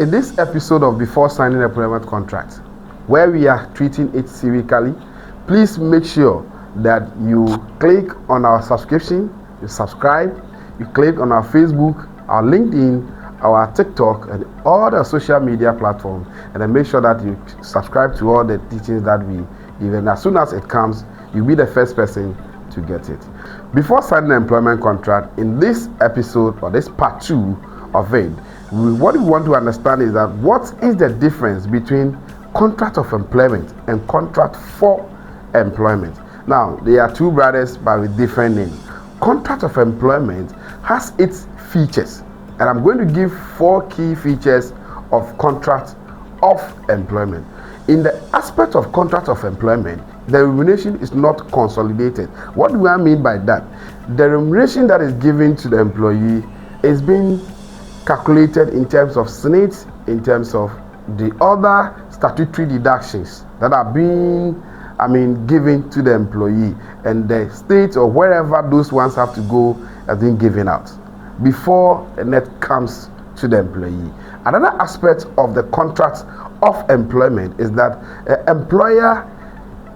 In this episode of Before Signing Employment Contract, where we are treating it seriously, please make sure that you click on our subscription, you subscribe, you click on our Facebook, our LinkedIn, our TikTok, and all the social media platforms, and then make sure that you subscribe to all the teachings that we give. And as soon as it comes, you'll be the first person to get it. Before signing an employment contract, in this episode or this part 2 of it, what we want to understand is that what is the difference between contract of employment and contract for employment. Now, they are two brothers but with different names. Contract of employment has its features, and I'm going to give 4 key features of contract of employment. In the aspect of contract of employment, the remuneration is not consolidated. What do I mean by that? The remuneration that is given to the employee is being calculated in terms of SNIT, in terms of the other statutory deductions that are being given to the employee, and the state or wherever those ones have to go are being given out before the net comes to the employee. Another aspect of the contract of employment is that the employer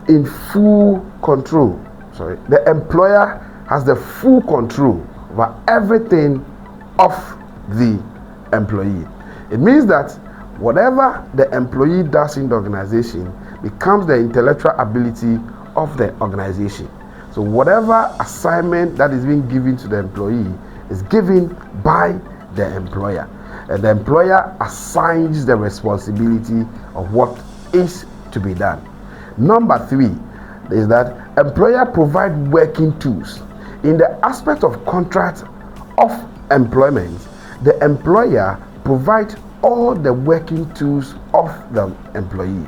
in full control. The employer has the full control over everything of the employee. It means that whatever the employee does in the organization becomes the intellectual ability of the organization. So whatever assignment that is being given to the employee is given by the employer, and the employer assigns the responsibility of what is to be done. Number 3 is that employer provide working tools. In the aspect of contract of employment, the employer provides all the working tools of the employee,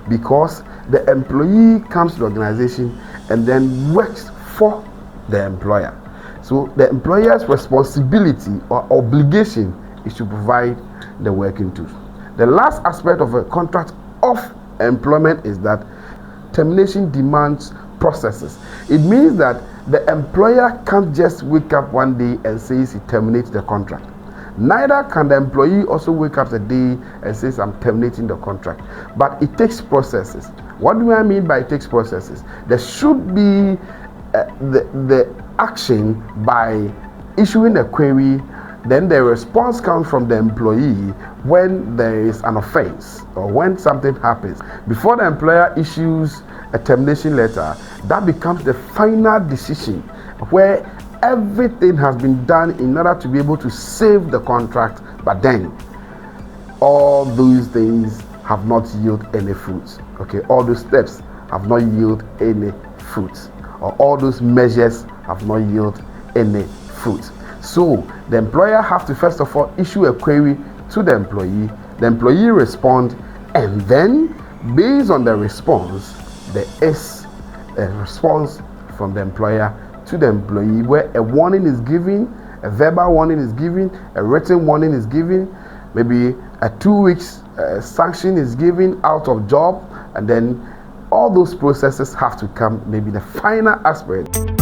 because the employee comes to the organization and then works for the employer. So the employer's responsibility or obligation is to provide the working tools. The last aspect of a contract of employment is that termination demands processes. It means that the employer can't just wake up one day and says he terminates the contract. Neither can the employee also wake up the day and says I'm terminating the contract. But it takes processes. What do I mean by it takes processes? There should be the action by issuing a query. Then the response comes from the employee when there is an offense or when something happens. Before the employer issues a termination letter, that becomes the final decision where everything has been done in order to be able to save the contract, but then all those things have not yielded any fruits. All those steps have not yielded any fruits, or all those measures have not yielded any fruits. So the employer has to first of all issue a query to the employee responds, and then based on the response, there is a response from the employer to the employee where a warning is given, a verbal warning is given, a written warning is given, maybe a 2 weeks sanction is given out of job, and then all those processes have to come. Maybe the final aspect